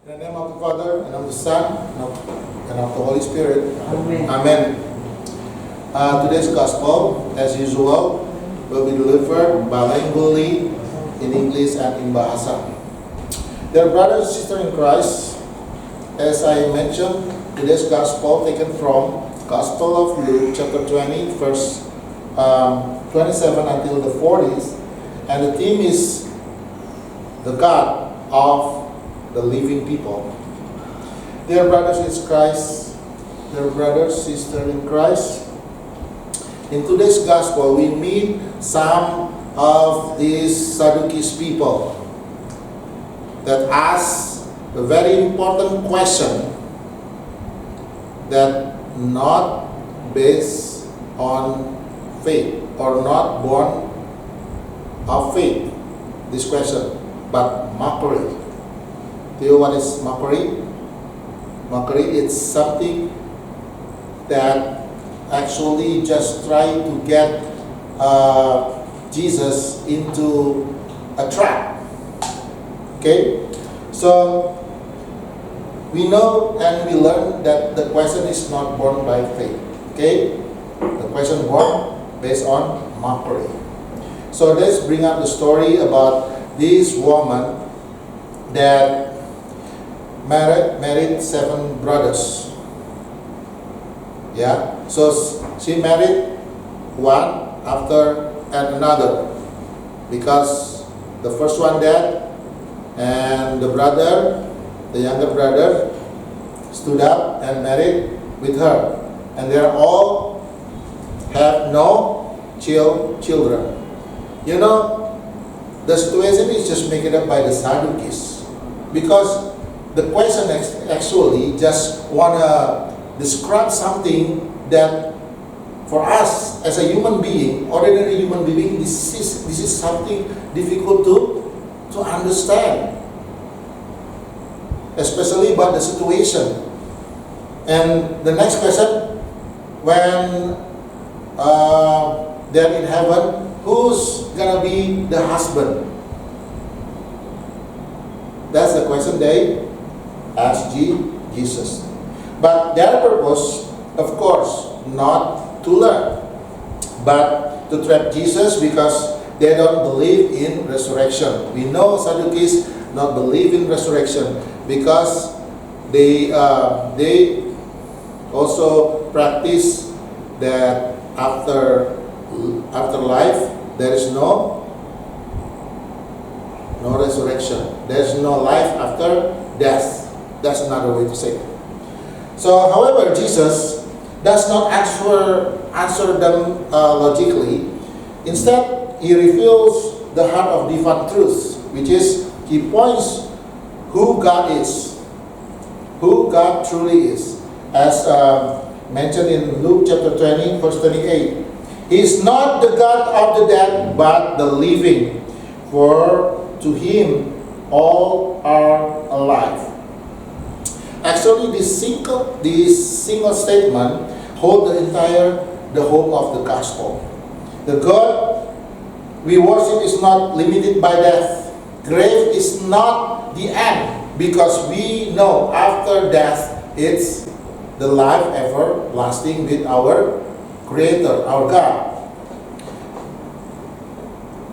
In the name of the Father, and of the Son, and of the Holy Spirit. Amen. Amen. Today's Gospel, as usual, will be delivered bilingually in English and in Bahasa. Dear brothers and sisters in Christ, as I mentioned, today's Gospel taken from Gospel of Luke, chapter 20, verse 27 until the 40s, and the theme is the God of the living people. Dear brothers in Christ, dear brothers, sisters in Christ, in today's Gospel we meet some of these Sadducees people that ask a very important question that not based on faith or not born of faith, this question, but mockery. Do you know what is mockery? Mockery is something that actually just try to get Jesus into a trap. Okay? So, we know and we learn that the question is not born by faith. Okay? The question born based on mockery. So let's bring up the story about this woman that married 7 brothers. Yeah, so she married one after and another because the first one died, and the younger brother, stood up and married with her, and they all have no children. You know, the situation is just made up by the Sadducees because the question actually just wanna describe something that for us as a human being, ordinary human being, this is something difficult to understand, especially about the situation. And the next question, when they're in heaven, who's gonna be the husband? That's the question they asked Jesus. But their purpose, of course, not to learn, but to trap Jesus because they don't believe in resurrection. We know Sadducees not believe in resurrection because they also practice that after life there is no resurrection. There's no life after death. That's another way to say it. So, however, Jesus does not answer them logically. Instead, he reveals the heart of divine truth, which is he points who God is, who God truly is, as mentioned in Luke chapter 20, verse 28. He is not the God of the dead, but the living, for to him all are alive. Actually, this single statement holds the whole of the gospel. The God we worship is not limited by death. Grave is not the end, because we know after death it's the life everlasting with our Creator, our God.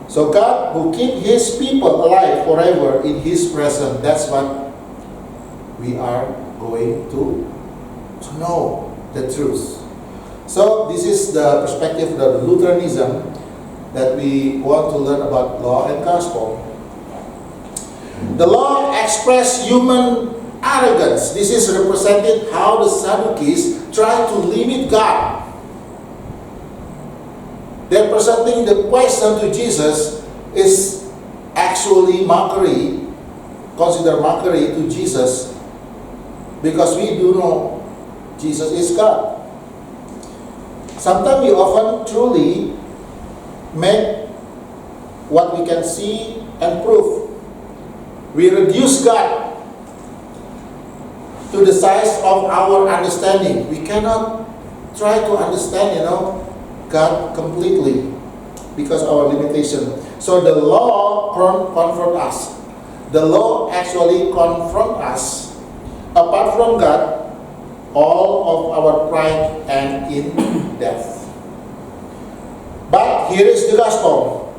So God who keep His people alive forever in His presence, that's what we are going to know the truth. So this is the perspective of Lutheranism that we want to learn about law and gospel. The law express human arrogance. This is represented how the Sadducees try to limit God. They're presenting the question to Jesus is actually mockery, consider mockery to Jesus, because we do know Jesus is God. Sometimes we often truly make what we can see and prove. We reduce God to the size of our understanding. We cannot try to understand, God completely because of our limitation. So the law confront us. The law hope actually confront us. Apart from God, all of our pride end in death. But here is the gospel,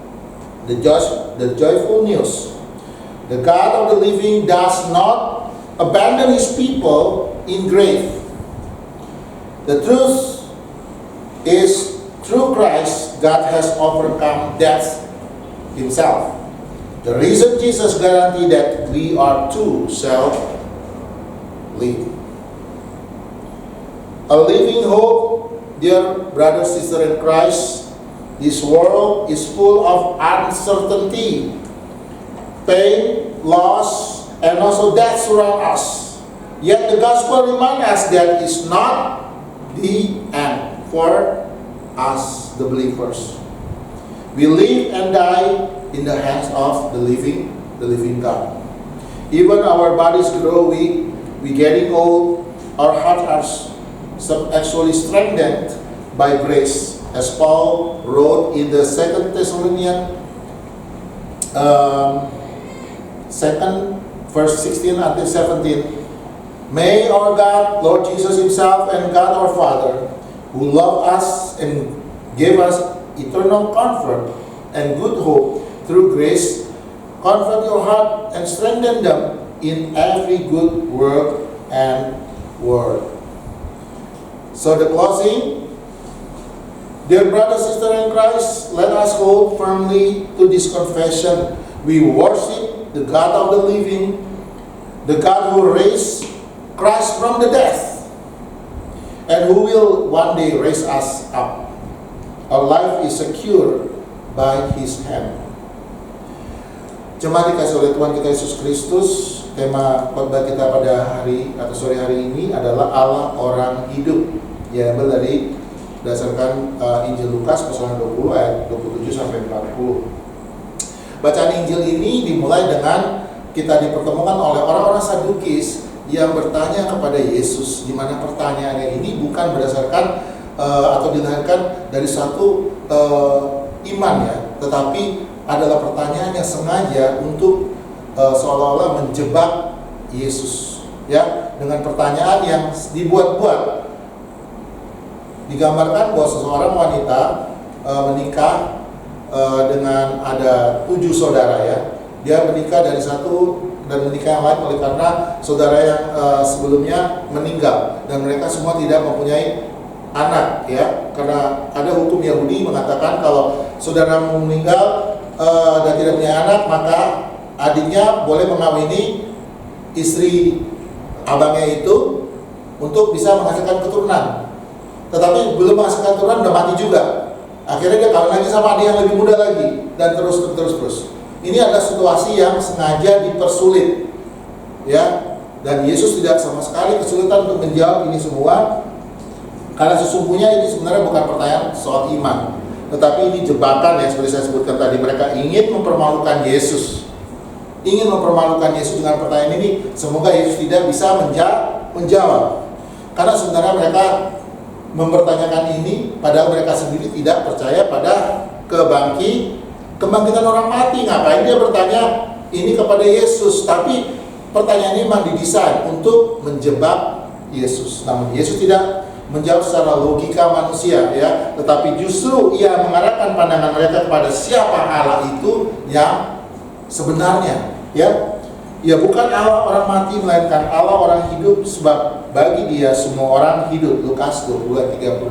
the joyful news. The God of the living does not abandon his people in grave. The truth is, through Christ, God has overcome death himself. The reason Jesus guaranteed that we are too shall live. A living hope, dear brothers, sisters in Christ. This world is full of uncertainty, pain, loss, and also death surround us. Yet the gospel reminds us that it's not the end for us, the believers. We live and die in the hands of the living God. Even our bodies grow weak, we getting old, our hearts are actually strengthened by grace. As Paul wrote in the 2 Thessalonians 2 verse 16 until 17, may our God, Lord Jesus himself, and God our Father, who love us and gave us eternal comfort and good hope through grace, comfort your heart and strengthen them in every good work and word. So the closing, dear brothers and sisters in Christ, let us hold firmly to this confession. We worship the God of the living, the God who raised Christ from the death, and who will one day raise us up. Our life is secure by His hand. Jemaat dikasih oleh Tuhan kita Yesus Kristus, tema khotbah kita pada hari atau sore hari ini adalah Allah orang hidup. Ya, dari berdasarkan Injil Lukas pasal 20 ayat 27 sampai 40. Bacaan Injil ini dimulai dengan kita dipertemukan oleh orang-orang Sadukis yang bertanya kepada Yesus, di mana pertanyaannya ini bukan berdasarkan atau dilahirkan dari satu iman ya, tetapi adalah pertanyaan yang sengaja untuk seolah-olah menjebak Yesus ya, dengan pertanyaan yang dibuat-buat. Digambarkan bahwa seseorang wanita menikah dengan ada 7 saudara ya. Dia menikah dari satu dan menikah yang lain oleh karena saudara yang sebelumnya meninggal, dan mereka semua tidak mempunyai anak ya. Karena ada hukum Yahudi mengatakan kalau saudara meninggal dan tidak punya anak, maka adiknya boleh mengawini istri abangnya itu untuk bisa menghasilkan keturunan. Tetapi belum menghasilkan keturunan udah mati juga. Akhirnya dia kawin lagi sama adik yang lebih muda lagi, dan terus. Ini adalah situasi yang sengaja dipersulit, ya. Dan Yesus tidak sama sekali kesulitan untuk menjawab ini semua, karena sesungguhnya ini sebenarnya bukan pertanyaan soal iman, tetapi ini jebakan ya, seperti saya sebutkan tadi. Mereka ingin mempermalukan Yesus, dengan pertanyaan ini. Semoga Yesus tidak bisa menjawab, karena sebenarnya mereka mempertanyakan ini, padahal mereka sendiri tidak percaya pada kebangkitan orang mati. Ngapain dia bertanya ini kepada Yesus? Tapi pertanyaan ini memang didesain untuk menjebak Yesus. Namun Yesus tidak menjawab secara logika manusia ya, tetapi justru ia mengarahkan pandangan mereka kepada siapa Allah itu yang sebenarnya ya. Ia bukan Allah orang mati, melainkan Allah orang hidup, sebab bagi dia semua orang hidup. Lukas 22:38.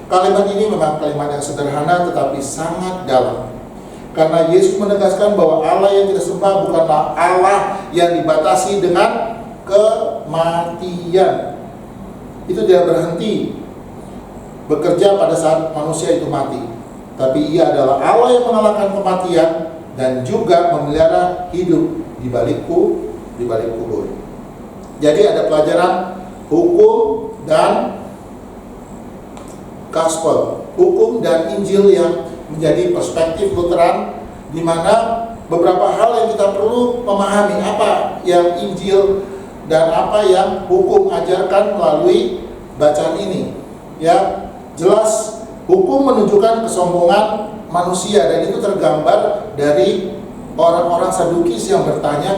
Kalimat ini memang kalimat yang sederhana tetapi sangat dalam. Karena Yesus menegaskan bahwa Allah yang kita sembah bukanlah Allah yang dibatasi dengan kematian. Itu tidak berhenti bekerja pada saat manusia itu mati, tapi ia adalah Allah yang mengalahkan kematian dan juga memelihara hidup di balik kubur. Jadi ada pelajaran hukum dan gospel, hukum dan Injil yang menjadi perspektif Lutheran, di mana beberapa hal yang kita perlu memahami, apa yang Injil dan apa yang hukum ajarkan melalui bacaan ini. Ya, jelas hukum menunjukkan kesombongan manusia, dan itu tergambar dari orang-orang Sadukis yang bertanya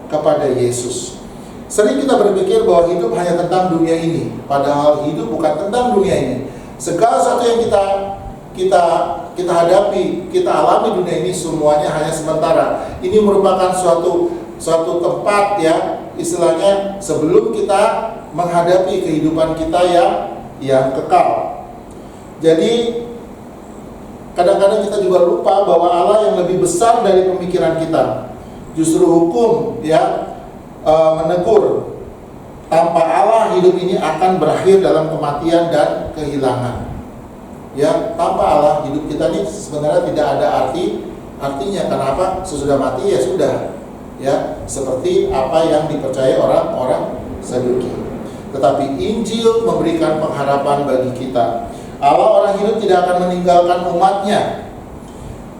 kepada Yesus. Sering kita berpikir bahwa hidup hanya tentang dunia ini, padahal hidup bukan tentang dunia ini. Segala sesuatu yang kita hadapi, kita alami dunia ini semuanya hanya sementara. Ini merupakan suatu tempat ya, istilahnya sebelum kita menghadapi kehidupan kita yang kekal. Jadi kadang-kadang kita juga lupa bahwa Allah yang lebih besar dari pemikiran kita. Justru hukum ya menegur, tanpa Allah hidup ini akan berakhir dalam kematian dan kehilangan. Ya, tanpa Allah hidup kita ini sebenarnya tidak ada artinya. Kenapa? Sesudah mati ya sudah. Ya, seperti apa yang dipercaya orang-orang Saduki. Tetapi Injil memberikan pengharapan bagi kita. Allah orang hidup tidak akan meninggalkan umatnya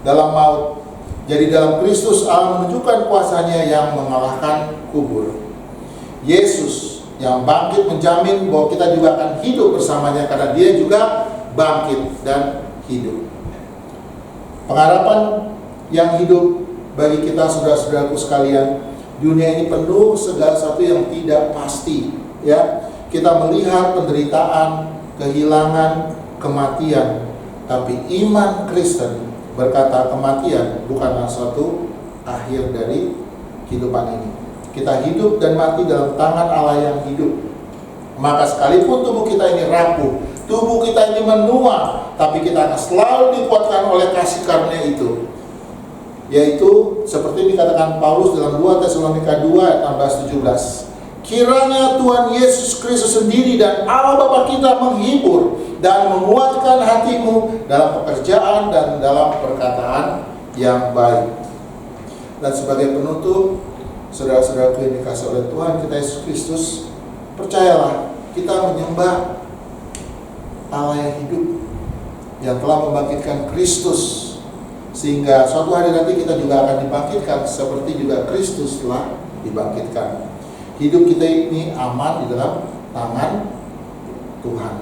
dalam maut. Jadi dalam Kristus Allah menunjukkan kuasanya yang mengalahkan kubur. Yesus yang bangkit menjamin bahwa kita juga akan hidup bersamanya karena dia juga bangkit dan hidup. Pengharapan yang hidup bagi kita saudara-saudaraku sekalian, dunia ini penuh segala sesuatu yang tidak pasti. Ya, kita melihat penderitaan, kehilangan, kematian, tapi iman Kristen berkata kematian bukanlah suatu akhir dari kehidupan ini. Kita hidup dan mati dalam tangan Allah yang hidup. Maka sekalipun tubuh kita ini rapuh, tubuh kita ini menua, tapi kita akan selalu dikuatkan oleh kasih karunia itu. Yaitu seperti dikatakan Paulus dalam 2 Tesalonika 2 ayat 16-17. Kiranya Tuhan Yesus Kristus sendiri dan Allah Bapa kita menghibur dan menguatkan hatimu dalam pekerjaan dan dalam perkataan yang baik. Dan sebagai penutup, saudara-saudaraku yang dikasihi oleh Tuhan kita Yesus Kristus, percayalah kita menyembah Allah yang hidup, yang telah membangkitkan Kristus, sehingga suatu hari nanti kita juga akan dibangkitkan seperti juga Kristus telah dibangkitkan. Hidup kita ini aman di dalam tangan Tuhan.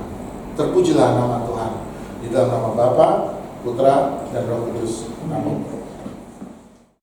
Terpujilah nama Tuhan. Di dalam nama Bapa, Putra, dan Roh Kudus. Amin.